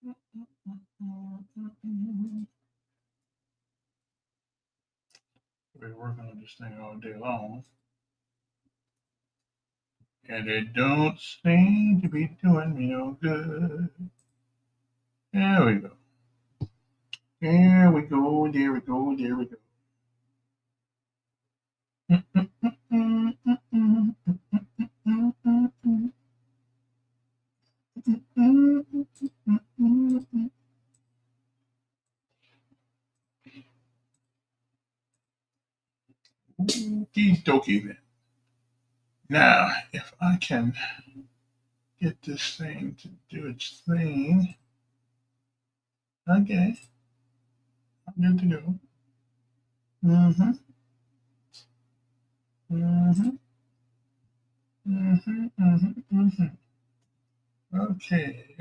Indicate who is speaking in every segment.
Speaker 1: We're working on this thing all day long, and it don't seem to be doing me no good. There we go. There we go. There we go. There we go. Okie dokie then. Now, if I can get this thing to do its thing, okay, I'm good to go. Mm-hmm. Mm-hmm. Mm-hmm. Mm-hmm. Mm-hmm. Okay,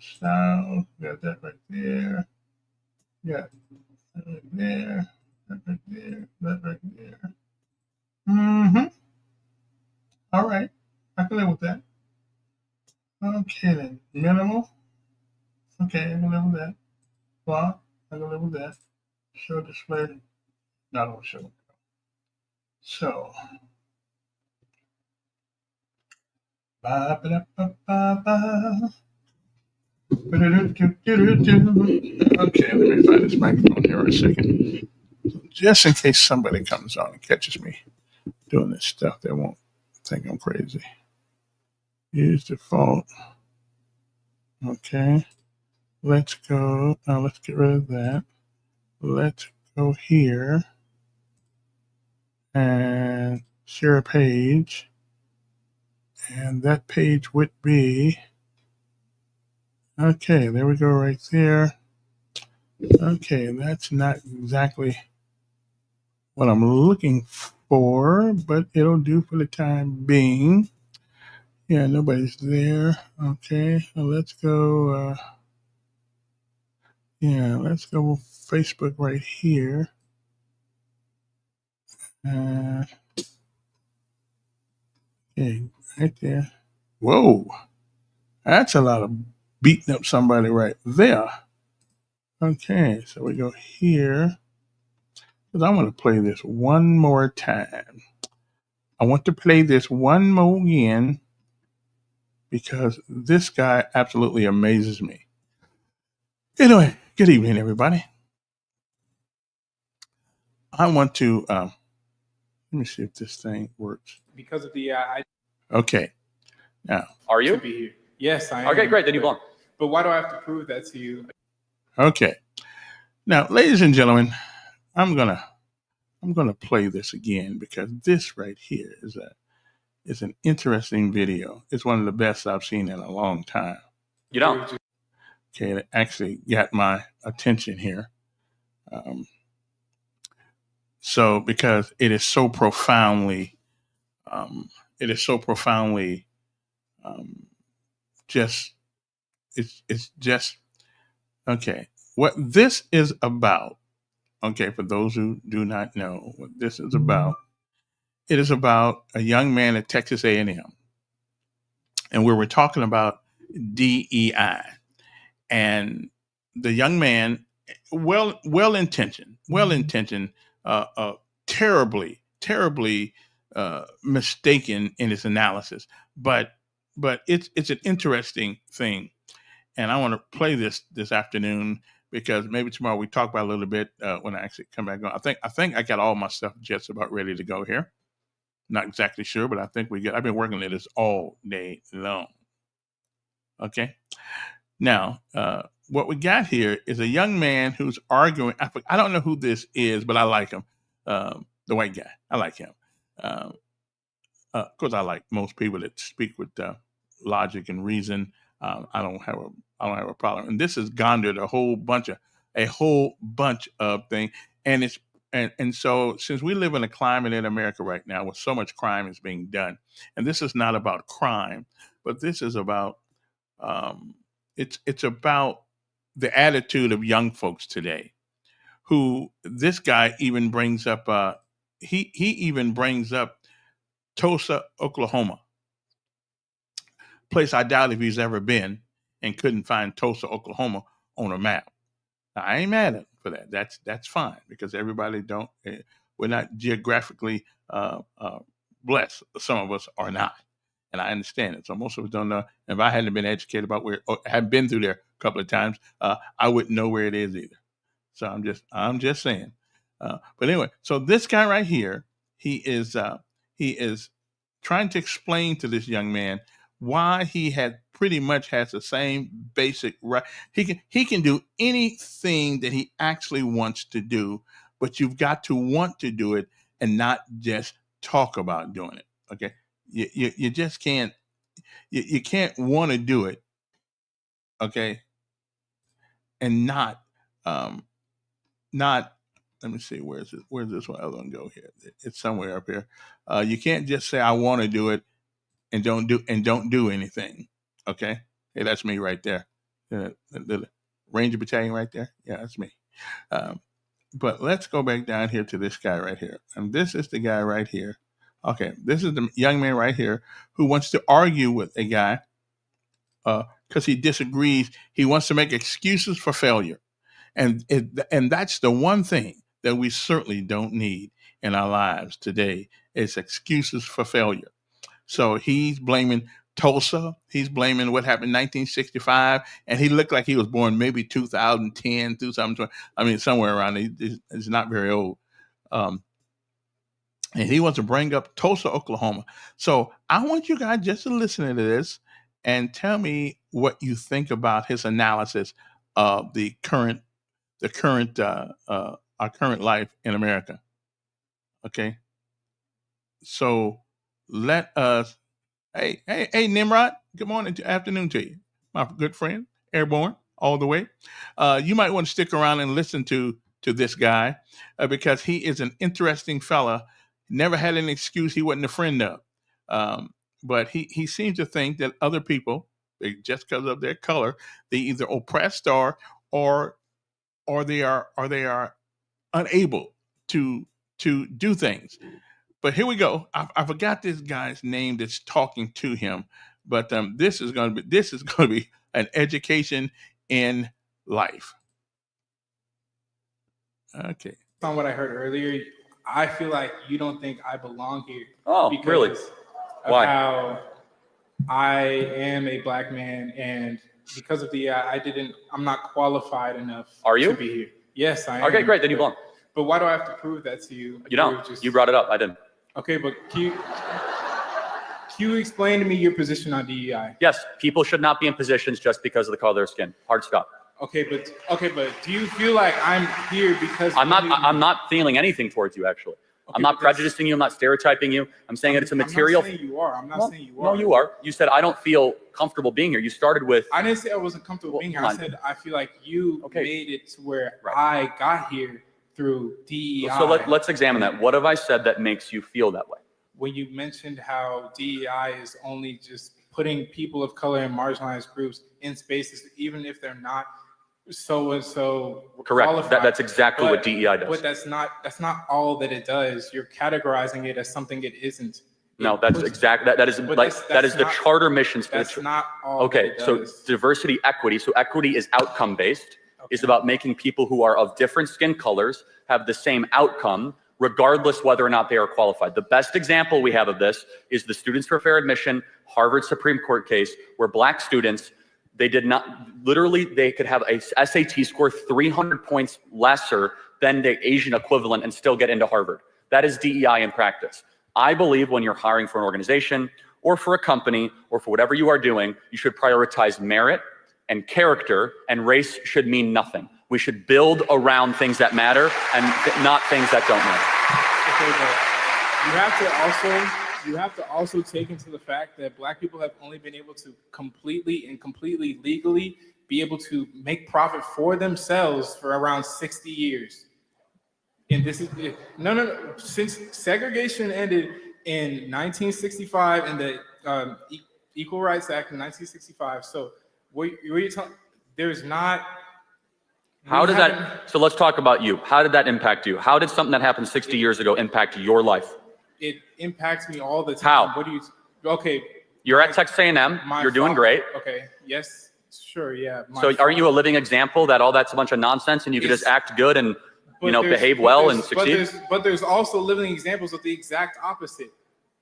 Speaker 1: style, got that right there. Got that right there. That right there. That right there. Mm-hmm. All right. I can live with that. Okay then. Minimal. Okay, I can live with that. Font. I can live with that. Show display. Not on show. So. Ba, ba, ba, ba, ba. Okay, let me find this microphone here a second. Just in case somebody comes on and catches me doing this stuff, they won't think I'm crazy. Use default. Okay. Let's go. Now let's get rid of that. Let's go here and share a page. And that page would be, okay, there we go right there. Okay, that's not exactly what I'm looking for, but it'll do for the time being. Yeah, nobody's there. Okay, well, let's go. Let's go with Facebook right here. Okay, right there. Whoa, that's a lot of beating up somebody right there. Okay, so we go here because I want to play this one more time. I want to play this one more again because this guy absolutely amazes me. Anyway, good evening, everybody. I want to, let me see if this thing works.
Speaker 2: Because of the,
Speaker 1: Okay, now.
Speaker 3: Are you?
Speaker 2: To be here. Yes, I am.
Speaker 3: Okay, great, then you belong.
Speaker 2: But why do I have to prove that to you?
Speaker 1: Okay. Now, ladies and gentlemen, I'm gonna play this again because this right here is an interesting video. It's one of the best I've seen in a long time.
Speaker 3: You don't?
Speaker 1: Okay, it actually got my attention here. So because it is so profoundly, just it's just okay. What this is about, okay, for those who do not know what this is about, it is about a young man at Texas A&M, and we were talking about DEI, and the young man, well intentioned, terribly mistaken in his analysis, but it's an interesting thing, and I want to play this afternoon because maybe tomorrow we talk about it a little bit when I actually come back on. I think I got all my stuff just about ready to go here. Not exactly sure, but I think I've been working on this all day long. Okay. Now, what we got here is a young man who's arguing. I don't know who this is, but I like him. The white guy. I like him. Of course, I like most people that speak with logic and reason. I don't have a problem. And this has garnered a whole bunch of things. And it's and so since we live in a climate in America right now where so much crime is being done, and this is not about crime, but this is about it's about the attitude of young folks today. Who this guy even brings up? He even brings up Tulsa, Oklahoma, place I doubt if he's ever been, and couldn't find Tulsa, Oklahoma on a map. Now, I ain't mad at him for that. That's fine, because everybody don't. We're not geographically blessed. Some of us are not, and I understand it. So most of us don't know. If I hadn't been educated about where, or had been through there a couple of times, I wouldn't know where it is either. So I'm just saying. But anyway, so this guy right here, he is trying to explain to this young man why he had pretty much has the same basic right. He can do anything that he actually wants to do, but you've got to want to do it and not just talk about doing it. Okay, you just can't. You can't want to do it. Okay, and not let me see, where's this one other one go here? It's somewhere up here. You can't just say I want to do it and don't do anything. Okay, hey, that's me right there. The Ranger Battalion right there. Yeah, that's me. But let's go back down here to this guy right here, and this is the guy right here. Okay, this is the young man right here who wants to argue with a guy because he disagrees. He wants to make excuses for failure. And that's the one thing that we certainly don't need in our lives today is excuses for failure. So he's blaming Tulsa. He's blaming what happened in 1965. And he looked like he was born maybe 2010, 2020. I mean, somewhere around there. He's not very old. And he wants to bring up Tulsa, Oklahoma. So I want you guys just to listen to this and tell me what you think about his analysis of our current life in America. Okay. So let us, hey, Nimrod, good morning, afternoon to you, my good friend, airborne all the way. You might want to stick around and listen to this guy because he is an interesting fella. Never had an excuse he wasn't a friend of. But he seems to think that other people, just because of their color, they either oppressed or they are unable to do things. But here we go. I forgot this guy's name that's talking to him, but this is going to be an education in life. Okay.
Speaker 2: On what I heard earlier, I feel like you don't think I belong here.
Speaker 3: Oh,
Speaker 2: because
Speaker 3: really?
Speaker 2: of
Speaker 3: Why?
Speaker 2: How I am a black man, and because of I'm not qualified enough.
Speaker 3: Are you?
Speaker 2: To be here? Yes, I am.
Speaker 3: Okay, great. Then you belong.
Speaker 2: But why do I have to prove that to you?
Speaker 3: You don't. You brought it up. I didn't.
Speaker 2: Okay, but can you explain to me your position on DEI?
Speaker 3: Yes, people should not be in positions just because of the color of their skin. Hard stop.
Speaker 2: Okay, but do you feel like I'm here because
Speaker 3: I'm not feeling anything towards you, actually. Okay, I'm not prejudicing you. I'm not stereotyping you. I'm saying it's a material.
Speaker 2: I'm not saying you are. I'm not saying you are.
Speaker 3: No, you are. You said I don't feel comfortable being here. You started with.
Speaker 2: I didn't say I wasn't comfortable being here. I said I feel like you made it to where I got here through DEI.
Speaker 3: So let's examine that. What have I said that makes you feel that way?
Speaker 2: When you mentioned how DEI is only just putting people of color and marginalized groups in spaces, even if they're not so and so
Speaker 3: correct.
Speaker 2: Qualified.
Speaker 3: That's exactly what DEI does.
Speaker 2: But that's not all that it does. You're categorizing it as something it isn't.
Speaker 3: No, that's exactly that is like that is the charter mission.
Speaker 2: That's not all.
Speaker 3: Okay, so diversity, equity. So equity is outcome based. Is about making people who are of different skin colors have the same outcome, regardless whether or not they are qualified. The best example we have of this is the Students for Fair Admission Harvard Supreme Court case, where black students, they could have a SAT score 300 points lesser than the Asian equivalent and still get into Harvard. That is DEI in practice. I believe when you're hiring for an organization or for a company or for whatever you are doing, you should prioritize merit and character, and race should mean nothing. We should build around things that matter and not things that don't matter.
Speaker 2: Okay, but you have to also take into the fact that black people have only been able to completely legally be able to make profit for themselves for around 60 years. And this is no. Since segregation ended in 1965 and the Equal Rights Act in 1965. So what you're talking, there's not.
Speaker 3: How did that? So let's talk about you. How did that impact you? How did something that happened 60 years ago impact your life?
Speaker 2: It impacts me all the time.
Speaker 3: How?
Speaker 2: What do you? Okay.
Speaker 3: You're at Texas A&M. You're doing great.
Speaker 2: Okay. Yes. Sure, yeah.
Speaker 3: So aren't you a living example that all that's a bunch of nonsense and you can just act good and, you know, behave well and succeed?
Speaker 2: But there's also living examples of the exact opposite.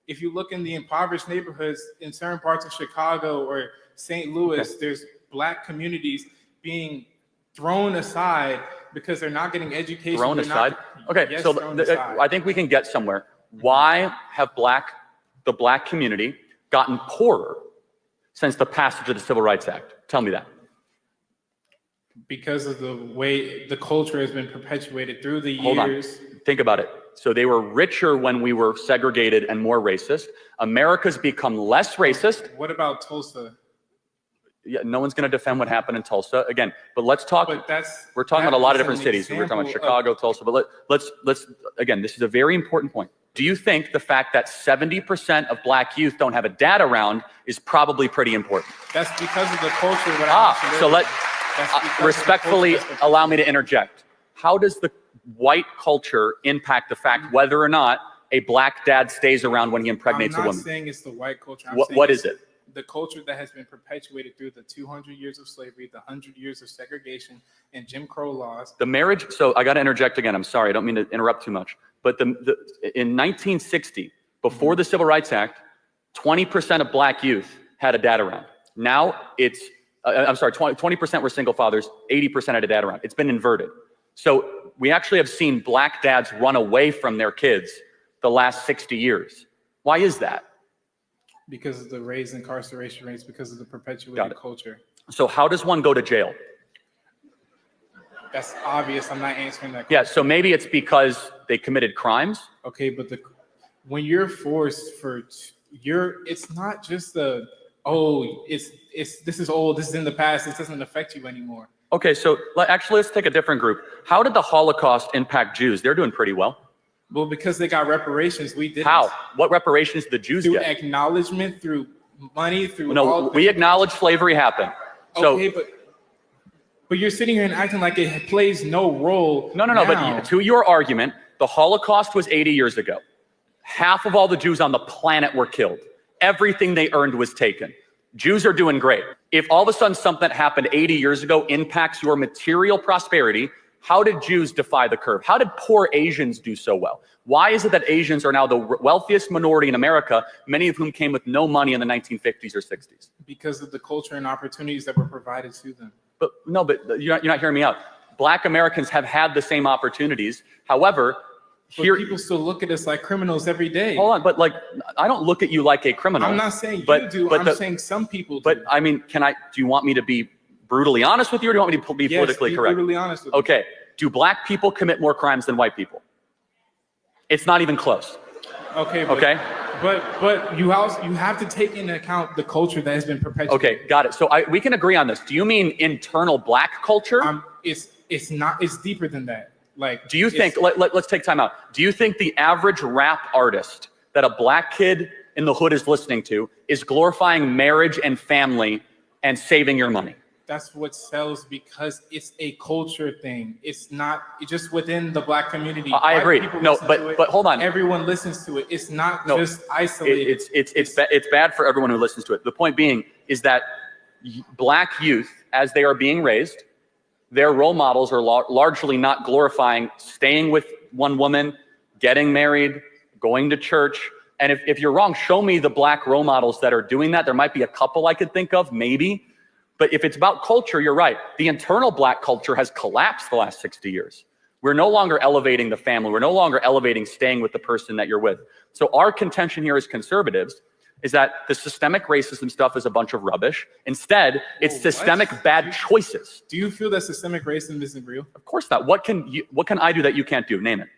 Speaker 2: If you look in the impoverished neighborhoods in certain parts of Chicago or St. Louis, there's Black communities being thrown aside because they're not getting education.
Speaker 3: Thrown aside? Okay,
Speaker 2: yes,
Speaker 3: so
Speaker 2: aside.
Speaker 3: I think we can get somewhere. Why have the Black community gotten poorer since the passage of the Civil Rights Act? Tell me that.
Speaker 2: Because of the way the culture has been perpetuated through the
Speaker 3: Hold
Speaker 2: years.
Speaker 3: on. Think about it. So they were richer when we were segregated and more racist. America's become less racist.
Speaker 2: What about Tulsa?
Speaker 3: Yeah, no one's going to defend what happened in Tulsa again. But let's talk.
Speaker 2: But
Speaker 3: we're talking about a lot of different
Speaker 2: an
Speaker 3: cities. We're talking about
Speaker 2: example
Speaker 3: Chicago, Tulsa. But let's again. This is a very important point. Do you think the fact that 70% of Black youth don't have a dad around is probably pretty important?
Speaker 2: That's because of the culture.
Speaker 3: Respectfully allow me to interject. How does the white culture impact the fact whether or not a Black dad stays around when he impregnates a woman?
Speaker 2: I'm not saying it's the white culture.
Speaker 3: What is it?
Speaker 2: The culture that has been perpetuated through the 200 years of slavery, the 100 years of segregation, and Jim Crow laws.
Speaker 3: The marriage, so I got to interject again. I'm sorry, I don't mean to interrupt too much. But in 1960, before the Civil Rights Act, 20% of Black youth had a dad around. Now it's, 20% were single fathers, 80% had a dad around. It's been inverted. So we actually have seen Black dads run away from their kids the last 60 years. Why is that?
Speaker 2: Because of the raised incarceration rates, because of the perpetuated culture.
Speaker 3: So how does one go to jail?
Speaker 2: That's obvious. I'm not answering that question.
Speaker 3: Yeah, so maybe it's because they committed crimes.
Speaker 2: Okay, but when you're forced it's not just this is old, this is in the past, this doesn't affect you anymore.
Speaker 3: Okay, so actually let's take a different group. How did the Holocaust impact Jews? They're doing pretty well.
Speaker 2: Well, because they got reparations, we didn't.
Speaker 3: How? What reparations did the Jews get?
Speaker 2: Through acknowledgement, through money, through
Speaker 3: we acknowledge slavery happened. So,
Speaker 2: okay, but you're sitting here and acting like it plays no role.
Speaker 3: No, but to your argument, the Holocaust was 80 years ago. Half of all the Jews on the planet were killed. Everything they earned was taken. Jews are doing great. If all of a sudden something that happened 80 years ago impacts your material prosperity, how did Jews defy the curve? How did poor Asians do so well? Why is it that Asians are now the wealthiest minority in America, many of whom came with no money in the 1950s or 60s?
Speaker 2: Because of the culture and opportunities that were provided to them.
Speaker 3: But you're not hearing me out. Black Americans have had the same opportunities. However,
Speaker 2: people still look at us like criminals every day.
Speaker 3: Hold on, but I don't look at you like a criminal.
Speaker 2: I'm not saying you do. I'm saying some people do.
Speaker 3: But I mean, do you want me to be brutally honest with you, or do you want me to be politically correct?
Speaker 2: Brutally honest with you.
Speaker 3: Okay. Do Black people commit more crimes than white people? It's not even close.
Speaker 2: Okay. But you have to take into account the culture that has been perpetuated.
Speaker 3: Okay, got it. So we can agree on this. Do you mean internal Black culture?
Speaker 2: It's not. It's deeper than that.
Speaker 3: Do you think? Let's take time out. Do you think the average rap artist that a Black kid in the hood is listening to is glorifying marriage and family and saving your money?
Speaker 2: That's what sells because it's a culture thing. It's not just within the Black community.
Speaker 3: I agree. No, but hold on.
Speaker 2: Everyone listens to it. It's not just isolated.
Speaker 3: It's bad for everyone who listens to it. The point being is that Black youth, as they are being raised, their role models are largely not glorifying staying with one woman, getting married, going to church. And if you're wrong, show me the Black role models that are doing that. There might be a couple I could think of, maybe. But if it's about culture, you're right. The internal Black culture has collapsed the last 60 years. We're no longer elevating the family. We're no longer elevating staying with the person that you're with. So our contention here as conservatives is that the systemic racism stuff is a bunch of rubbish. Instead, it's systemic bad choices.
Speaker 2: Do you feel that systemic racism isn't real?
Speaker 3: Of course not. What can I do that you can't do? Name it.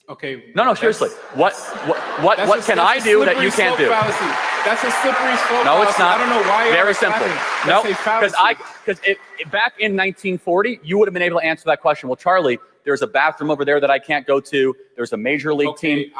Speaker 2: Okay.
Speaker 3: No, seriously. What can I do that you can't do?
Speaker 2: That's a slippery slope.
Speaker 3: No, it's not.
Speaker 2: I don't know why.
Speaker 3: Very simple. No, because back in 1940, you would have been able to answer that question. Well, Charlie, There's a bathroom over there that I can't go to. There's a major league team.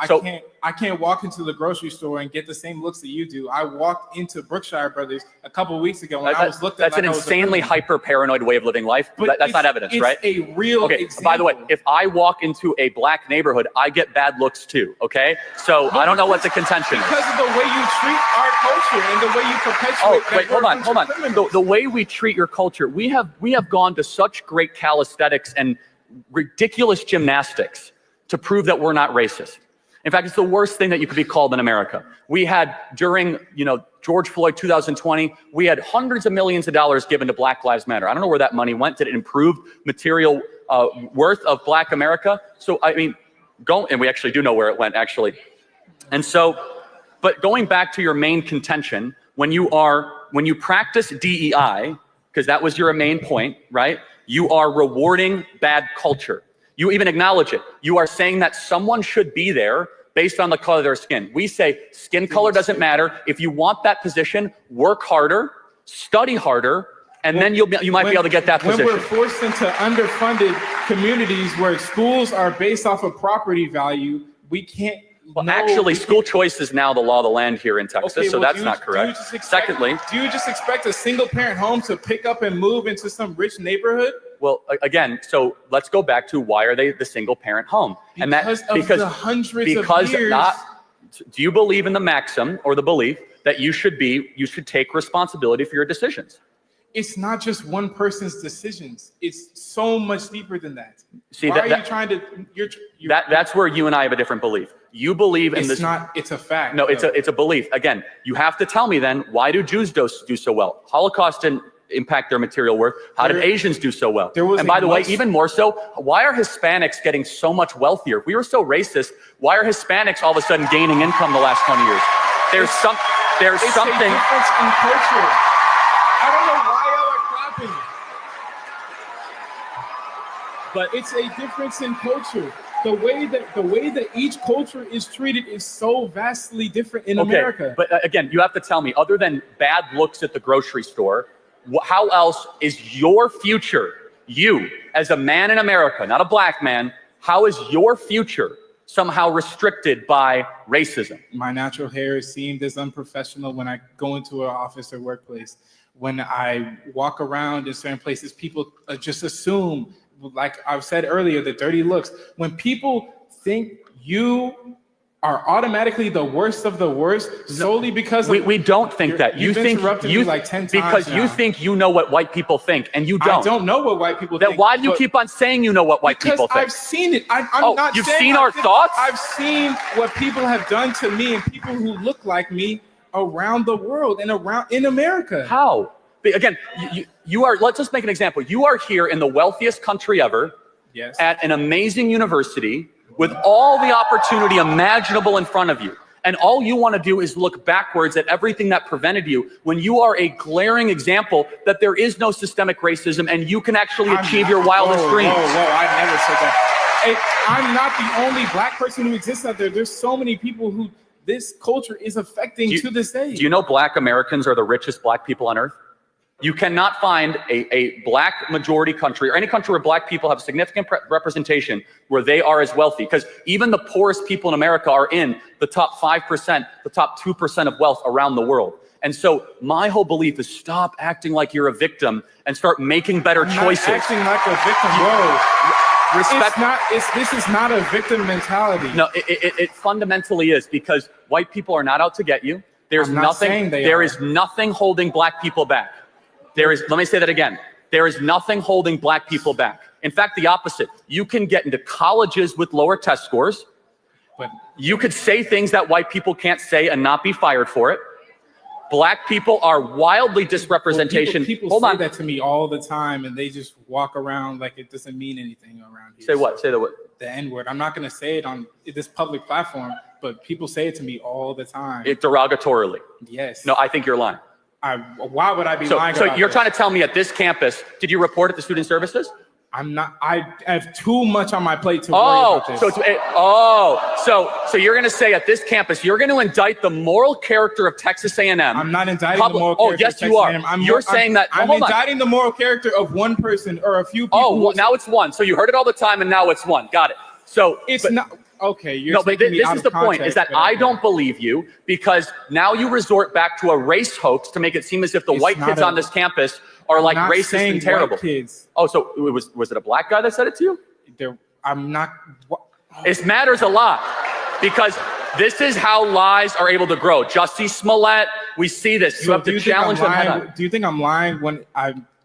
Speaker 2: I can't walk into the grocery store and get the same looks that you do. I walked into Brookshire Brothers a couple of weeks ago and I was looked at.
Speaker 3: That's an insanely hyper paranoid way of living life. That's not evidence, right?
Speaker 2: It's a real example.
Speaker 3: By the way, if I walk into a black neighborhood, I get bad looks too, okay? So I don't know what the contention is.
Speaker 2: Because of the way you treat our culture and the way you perpetuate.
Speaker 3: Wait, hold on. The way we treat your culture, we have gone to such great calisthenics and ridiculous gymnastics to prove that we're not racist. In fact, it's the worst thing that you could be called in America. We had, during George Floyd 2020, we had hundreds of millions of dollars given to Black Lives Matter. I don't know where that money went. Did it improve material worth of Black America? So, I mean, and we actually do know where it went, actually. And so, but going back to your main contention, when you practice DEI, because that was your main point, right? You are rewarding bad culture. You even acknowledge it. You are saying that someone should be there based on the color of their skin. We say skin color doesn't matter. If you want that position, work harder, study harder, and then you might be able to get that position.
Speaker 2: When we're forced into underfunded communities where schools are based off of property value, we can't.
Speaker 3: Well, actually, school choice is now the law of the land here in Texas, so that's not correct. Secondly,
Speaker 2: do you just expect a single-parent home to pick up and move into some rich neighborhood?
Speaker 3: Well, again, so let's go back to why are they the single-parent home?
Speaker 2: Because of the hundreds of years.
Speaker 3: Do you believe in the maxim or the belief that you should take responsibility for your decisions?
Speaker 2: It's not just one person's decisions. It's so much deeper than that.
Speaker 3: See,
Speaker 2: why are you trying to?
Speaker 3: That's where you and I have a different belief. You believe in this.
Speaker 2: It's not. It's a fact.
Speaker 3: No, it's a belief. Again, you have to tell me then, why do Jews do so well? Holocaust didn't impact their material worth. How did Asians do so well? And by the way, even more so, why are Hispanics getting so much wealthier? If we were so racist, why are Hispanics all of a sudden gaining income the last 20 years? There's something.
Speaker 2: It's a difference in culture. I don't know why y'all are clapping. But it's a difference in culture. The way that each culture is treated is so vastly different in America.
Speaker 3: But again, you have to tell me, other than bad looks at the grocery store, how else is your future, you as a man in America, not a black man, how is your future somehow restricted by racism?
Speaker 2: My natural hair is seen as unprofessional when I go into an office or workplace. When I walk around in certain places, people just assume, like I've said earlier, the dirty looks. When people think you are automatically the worst of the worst solely because
Speaker 3: we don't think that. You think you
Speaker 2: like 10 times
Speaker 3: because
Speaker 2: now.
Speaker 3: You think you know what white people think, and you don't.
Speaker 2: I don't know what white people think.
Speaker 3: Then why do you keep on saying you know what white people think?
Speaker 2: Because I've seen it. I'm not.
Speaker 3: You've seen our thoughts?
Speaker 2: I've seen what people have done to me and people who look like me around the world and around in America.
Speaker 3: How? Again, you are. Let's just make an example. You are here in the wealthiest country ever,
Speaker 2: yes,
Speaker 3: at an amazing university with all the opportunity imaginable in front of you. And all you want to do is look backwards at everything that prevented you when you are a glaring example that there is no systemic racism and you can actually achieve your wildest dreams.
Speaker 2: Whoa, I never said that. Hey, I'm not the only black person who exists out there. There's so many people who this culture is affecting to this day.
Speaker 3: Do you know black Americans are the richest black people on earth? You cannot find a black majority country or any country where black people have significant representation where they are as wealthy, because even the poorest people in America are in the top 5%, the top 2% of wealth around the world. And so my whole belief is stop acting like you're a victim and start making better choices.
Speaker 2: Not acting like a victim, whoa. Respect. This is not a victim mentality.
Speaker 3: No, it fundamentally is, because white people are not out to get you. There is nothing holding black people back. Let me say that again. There is nothing holding black people back. In fact, the opposite. You can get into colleges with lower test scores.
Speaker 2: But
Speaker 3: you could say things that white people can't say and not be fired for it. Black people are wildly disrepresentation.
Speaker 2: People say that to me all the time, and they just walk around like it doesn't mean anything around here.
Speaker 3: Say what? Say the what?
Speaker 2: The N-word. I'm not going to say it on this public platform, but people say it to me all the time.
Speaker 3: It derogatorily.
Speaker 2: Yes.
Speaker 3: No, I think you're lying.
Speaker 2: Why would I be lying
Speaker 3: about
Speaker 2: So you're
Speaker 3: trying to tell me at this campus, did you report it to student services?
Speaker 2: I'm not. I have too much on my plate to worry about this.
Speaker 3: So you're going to say at this campus you're going to indict the moral character of Texas A&M.
Speaker 2: I'm not indicting the moral character.
Speaker 3: Oh, yes, you are. You're saying that.
Speaker 2: I'm indicting the moral character of one person or a few people.
Speaker 3: Oh, well, now it's one. So you heard it all the time, and now it's one. Got it. So
Speaker 2: it's not. Okay, you're
Speaker 3: no, but this is the point, is that I don't believe you, because now you resort back to a race hoax to make it seem as if the white kids on this campus are like racist and terrible.
Speaker 2: Kids.
Speaker 3: Oh, so was it a black guy that said it to you?
Speaker 2: I'm not.
Speaker 3: It matters a lot, because this is how lies are able to grow. Jussie Smollett, we see this. You have to challenge them head on.
Speaker 2: Do you think I'm lying when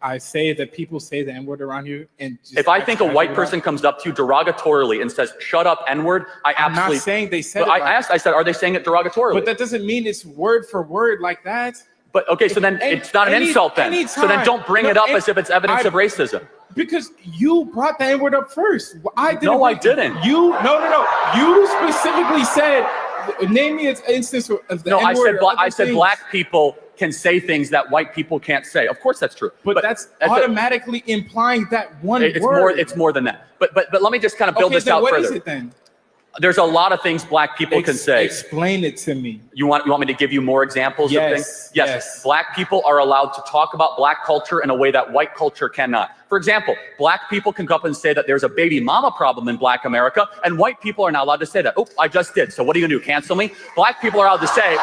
Speaker 2: I say that people say the N-word around here? And
Speaker 3: if I think a white person comes up to you derogatorily and says, shut up, N-word, I'm not saying they said it. I said, are they saying it derogatorily?
Speaker 2: But that doesn't mean it's word for word like that.
Speaker 3: But okay, so then it's not an insult then.
Speaker 2: Anytime.
Speaker 3: So then don't bring it up as if it's evidence of racism.
Speaker 2: Because you brought the N-word up first. I didn't.
Speaker 3: No, I didn't.
Speaker 2: No. You specifically said, name me an instance of the N-word.
Speaker 3: No, I said black people can say things that white people can't say. Of course that's true.
Speaker 2: But that's automatically implying that one word.
Speaker 3: It's more than that. But let me just kind of build this out further.
Speaker 2: What is it then?
Speaker 3: There's a lot of things black people can say.
Speaker 2: Explain it to me.
Speaker 3: You want me to give you more examples of things? Yes. Black people are allowed to talk about black culture in a way that white culture cannot. For example, black people can go up and say that there's a baby mama problem in black America, and white people are not allowed to say that. Oh, I just did. So what are you gonna do? Cancel me? Black people are allowed to say.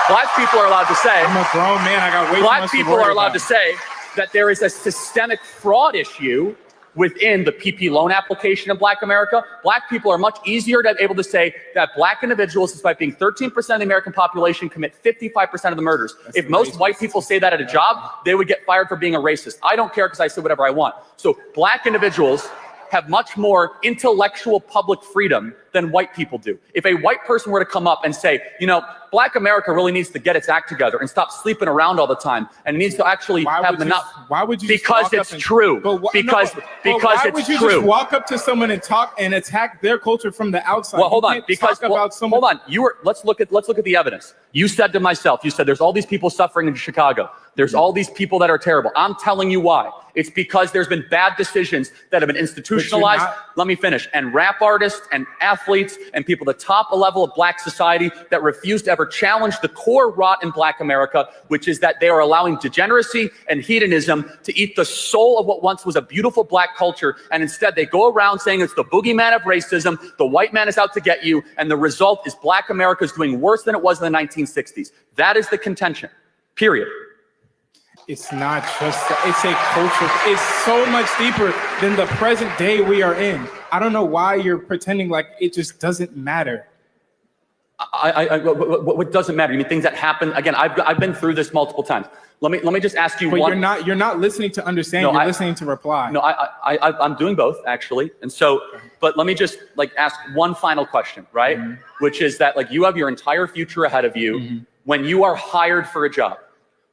Speaker 3: Black people are allowed to say.
Speaker 2: I'm a grown man. I got way too much
Speaker 3: Black people are allowed to say that there is a systemic fraud issue within the PP loan application in black America. Black people are much easier to be able to say that black individuals, despite being 13% of the American population, commit 55% of the murders. If most white people say that at a job, they would get fired for being a racist. I don't care because I say whatever I want. So black individuals have much more intellectual public freedom than white people do. If a white person were to come up and say, black America really needs to get its act together and stop sleeping around all the time, and it needs to actually have
Speaker 2: why would you?
Speaker 3: Because it's true. Because it's true.
Speaker 2: Just walk up to someone and talk and attack their culture from the outside?
Speaker 3: Well, hold on. Hold on. Let's look at the evidence. You said to myself, you said there's all these people suffering in Chicago. There's all these people that are terrible. I'm telling you why. It's because there's been bad decisions that have been institutionalized. Let me finish. And rap artists and athletes and people at the top level of black society that refuse to ever challenge the core rot in black America, which is that they are allowing degeneracy and hedonism to eat the soul of what once was a beautiful black culture. And instead they go around saying it's the boogeyman of racism. The white man is out to get you. And the result is black America is doing worse than it was in the 1960s. That is the contention, period.
Speaker 2: It's not just, it's a culture. It's so much deeper than the present day we are in. I don't know why you're pretending like it just doesn't matter.
Speaker 3: What doesn't matter? You mean things that happen? Again, I've been through this multiple times. Let me just ask you one.
Speaker 2: But you're not listening to understand. No, you're listening to reply.
Speaker 3: No, I'm doing both actually. And so, but let me just ask one final question, right? Mm-hmm. Which is that you have your entire future ahead of you. Mm-hmm. When you are hired for a job,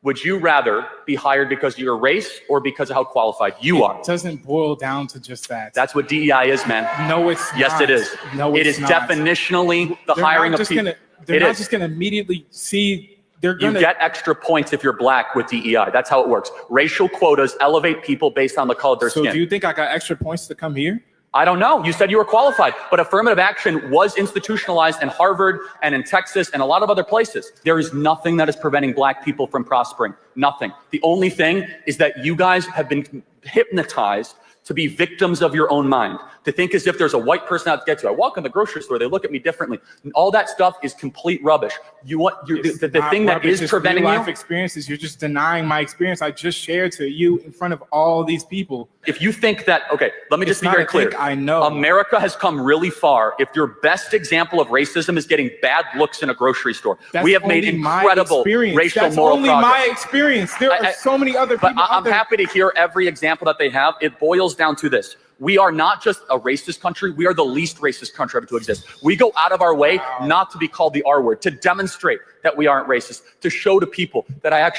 Speaker 3: would you rather be hired because of your race or because of how qualified you are?
Speaker 2: It doesn't boil down to just that.
Speaker 3: That's what DEI is, man.
Speaker 2: No, it's not.
Speaker 3: Yes, it is.
Speaker 2: No, it's not.
Speaker 3: It is definitionally the hiring of people.
Speaker 2: They're not just going to immediately see. You
Speaker 3: get extra points if you're black with DEI. That's how it works. Racial quotas elevate people based on the color of their skin.
Speaker 2: So do you think I got extra points to come here?
Speaker 3: I don't know. You said you were qualified, but affirmative action was institutionalized in Harvard and in Texas and a lot of other places. There is nothing that is preventing black people from prospering. Nothing. The only thing is that you guys have been hypnotized to be victims of your own mind, to think as if there's a white person out to get you. I walk in the grocery store, they look at me differently. All that stuff is complete rubbish. The thing that is preventing
Speaker 2: life experiences. You're just denying my experience. I just shared to you in front of all these people.
Speaker 3: If you think that, okay, let me just be very clear.
Speaker 2: I know
Speaker 3: America has come really far. If your best example of racism is getting bad looks in a grocery store, we have made incredible racial moral progress. That's only my
Speaker 2: experience. There are so many other people.
Speaker 3: But I'm happy to hear every example that they have. It boils down to this. We are not just a racist country. We are the least racist country ever to exist. We go out of our way not to be called the R word, to demonstrate that we aren't racist, to show to people that I have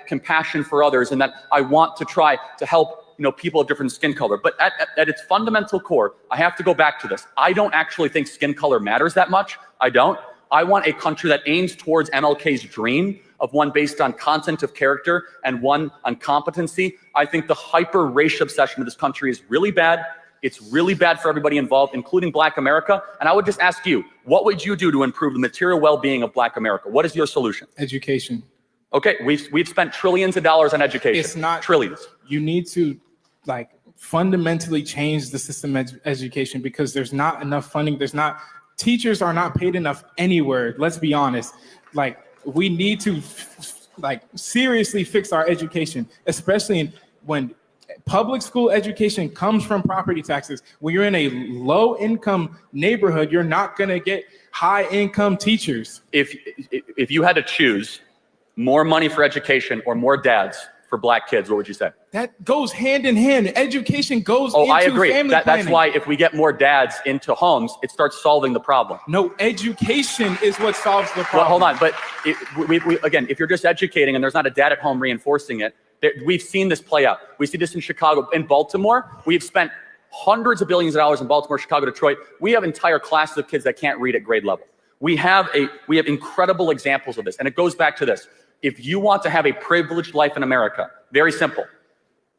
Speaker 3: compassion for others and that I want to try to help people of different skin color. But at its fundamental core, I have to go back to this. I don't actually think skin color matters that much. I don't. I want a country that aims towards MLK's dream of one based on content of character and one on competency. I think the hyper race obsession of this country is really bad. It's really bad for everybody involved, including Black America. And I would just ask you, what would you do to improve the material well-being of Black America? What is your solution?
Speaker 2: Education.
Speaker 3: Okay, we've spent trillions of dollars on education.
Speaker 2: It's not
Speaker 3: trillions.
Speaker 2: You need to like fundamentally change the system of education because there's not enough funding. Teachers are not paid enough anywhere. Let's be honest. Like we need to seriously fix our education, especially when public school education comes from property taxes. When you're in a low income neighborhood, you're not gonna get high income teachers.
Speaker 3: If you had to choose more money for education or more dads for Black kids, what would you say?
Speaker 2: That goes hand in hand. Education goes into
Speaker 3: I agree.
Speaker 2: family
Speaker 3: That's
Speaker 2: planning.
Speaker 3: why if we get more dads into homes, it starts solving the problem.
Speaker 2: No, education is what solves the problem.
Speaker 3: Well, hold on, but again, if you're just educating and there's not a dad at home reinforcing it, we've seen this play out. We see this in Chicago. In Baltimore, we've spent hundreds of billions of dollars in Baltimore, Chicago, Detroit. We have entire classes of kids that can't read at grade level. We have incredible examples of this, and it goes back to this. If you want to have a privileged life in America, very simple,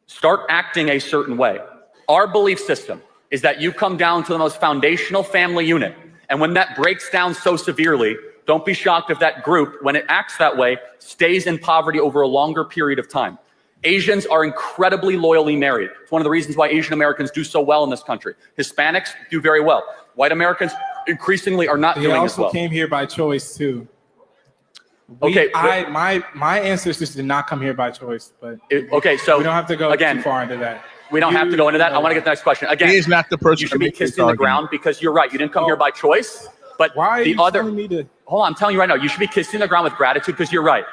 Speaker 3: start acting a certain way. Our belief system is that you come down to the most foundational family unit. And when that breaks down so severely, don't be shocked if that group, when it acts that way, stays in poverty over a longer period of time. Asians are incredibly loyally married. It's one of the reasons why Asian Americans do so well in this country. Hispanics do very well. White Americans increasingly are not doing as well.
Speaker 2: They also came here by choice too. My ancestors did not come here by choice, but
Speaker 3: so
Speaker 2: we don't have to go
Speaker 3: again,
Speaker 2: too far into that.
Speaker 3: We don't have to go into that. I want to get to the next question. Again,
Speaker 1: he is not the person.
Speaker 3: You should be kissing the ground because you're right. You didn't come here by choice. But
Speaker 2: why are you telling me to?
Speaker 3: Hold on, I'm telling you right now. You should be kissing the ground with gratitude because you're right.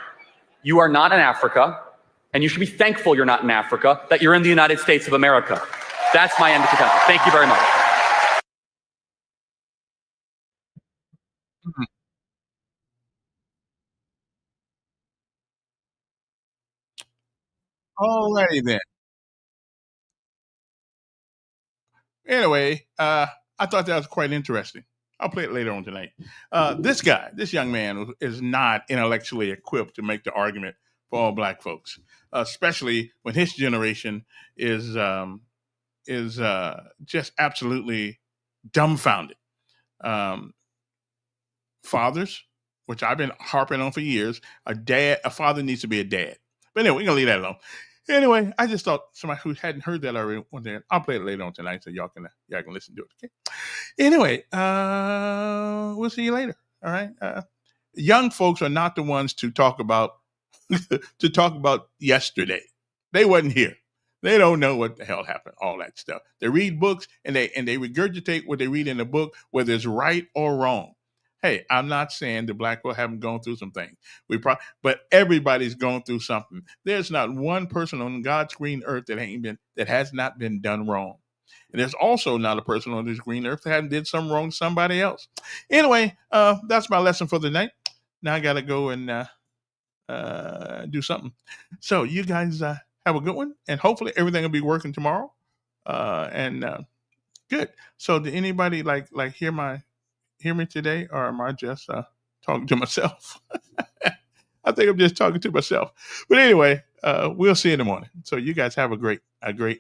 Speaker 3: You are not in Africa, and you should be thankful you're not in Africa. That you're in the United States of America. That's my end of the Thank you very much.
Speaker 1: Alrighty then. Anyway, I thought that was quite interesting. I'll play it later on tonight. This young man is not intellectually equipped to make the argument for all Black folks, especially when his generation is just absolutely dumbfounded. Fathers, which I've been harping on for years, a father needs to be a dad. But anyway, we're gonna leave that alone. Anyway, I just thought somebody who hadn't heard that already one day. I'll play it later on tonight so y'all can listen to it. Okay. Anyway, we'll see you later. All right. Young folks are not the ones to talk about yesterday. They wasn't here. They don't know what the hell happened. All that stuff. They read books and they regurgitate what they read in the book, whether it's right or wrong. Hey, I'm not saying the Black people haven't gone through some things. But everybody's gone through something. There's not one person on God's green earth that has not been done wrong. And there's also not a person on this green earth that hasn't did something wrong to somebody else. Anyway, that's my lesson for the night. Now I gotta go and do something. So you guys have a good one, and hopefully everything will be working tomorrow. Good. So did anybody hear me today, or am I just talking to myself? I think I'm just talking to myself. But anyway, we'll see you in the morning. So you guys have a great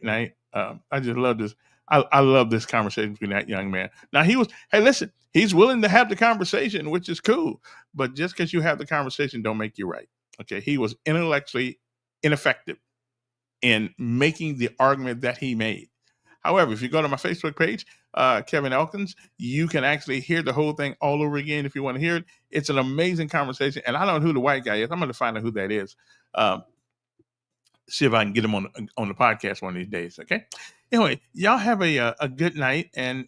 Speaker 1: night. I just love this. I love this conversation between that young man. Now he's willing to have the conversation, which is cool. But just because you have the conversation don't make you right. Okay, he was intellectually ineffective in making the argument that he made. However, if you go to my Facebook page, Kevin Elkins, you can actually hear the whole thing all over again if you want to hear it. It's an amazing conversation, and I don't know who the white guy is. I'm going to find out who that is. See if I can get him on the podcast one of these days. Okay. Anyway, y'all have a good night, and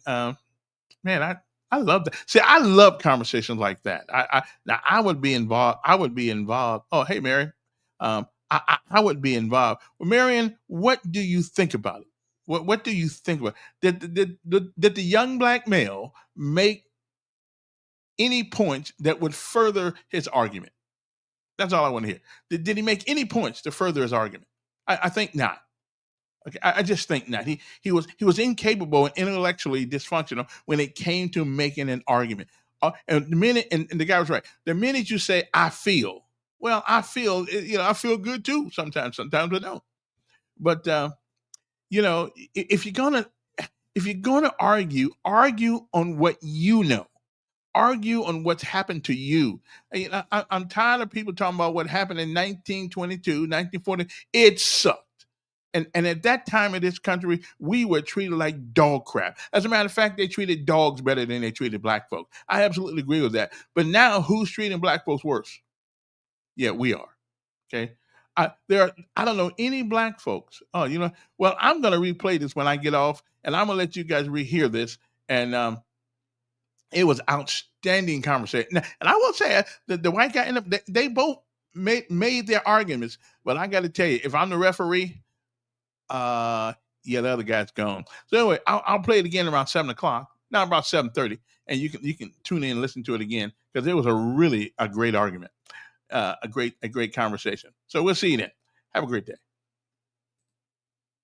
Speaker 1: man, I love that. See, I love conversations like that. I would be involved. Oh, hey, Mary. I would be involved. Well, Marion, what do you think about it? What do you think about it? Did the young Black male make any points that would further his argument? That's all I want to hear. Did he make any points to further his argument? I think not. Okay, I just think not. He was incapable and intellectually dysfunctional when it came to making an argument. And the minute, and the guy was right. The minute you say, I feel, well, I feel, I feel good too. Sometimes I don't. But, if you're gonna argue on what you know. Argue on what's happened to you. I'm tired of people talking about what happened in 1922, 1940. It sucked. And at that time in this country, we were treated like dog crap. As a matter of fact, they treated dogs better than they treated black folks. I absolutely agree with that. But now, who's treating black folks worse? Yeah, we are. Okay. I don't know any black folks. Oh, well, I'm going to replay this when I get off, and I'm going to let you guys rehear this. And it was outstanding conversation. And I will say the white guy ended up, they both made their arguments. But I got to tell you, if I'm the referee, the other guy's gone. So anyway, I'll play it again around 7:00. Now about 7:30, and you can tune in and listen to it again, because it was a great argument, a great conversation. So we'll see you then. Have a great day.